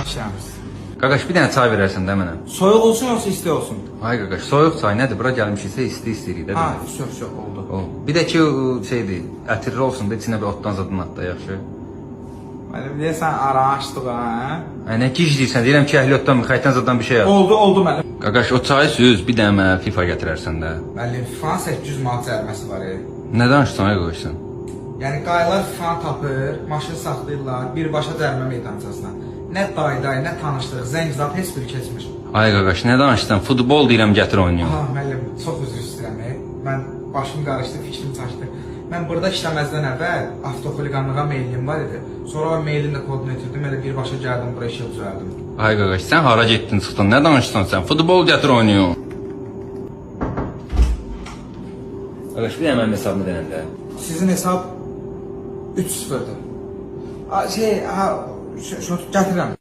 İşləmiz. Qaqaş, bir dənə çay verərsən də mənə. Soyuq olsun yoxsa isti olsun? Ay qaqaş, soyuq çay nədir? Bura gəlmişiksə isti istəyirik də. Ha, çox oldu. O. Bir də ki, şeydir, ətirli olsun da, içinə bir otdan zadın at da, yaxşı. Mənim deyəsən araşdıq ha. Ay, nə gizləyirsən? Deyirəm ki, əhliyotdan, xəytən zaddan bir şey al. Oldu mənim. Qaqaş, o çayı süz, bir dənə mənə FIFA gətirərsən də. Müəllim, FIFA'nın 800 manat cəriməsi var. Nə danışsan, ay qaqaşsan? Yəni qaylar FIFA'nı tapır, maşını saxlayırlar, birbaşa cərimə meydançasına. Nə dayday, nə tanışlıq, zəng zat heç biri keçmir. Ay qaqaş, nə danışsan? Futbol deyirəm, gətir oynayım. Ha, müəllim, çox üzr istəyirəm. Mən başım qarışdı, fikrim çaşdı. Mən burada işləməzdən əvvəl avtoxuliqanlığa meylim var idi. Sonra o meylin də kodunu ötürdüm, elə birbaşa gəldim, bura işə düzəldim. Ay qaqaş, sən hara getdin, çıxdın? Nə danışsan sən? Futbol gətir oynayım. Qaqaş, bir dənə mənim hesabımı denən də. Sizin hesab 3-0'dır. Gətirirəm.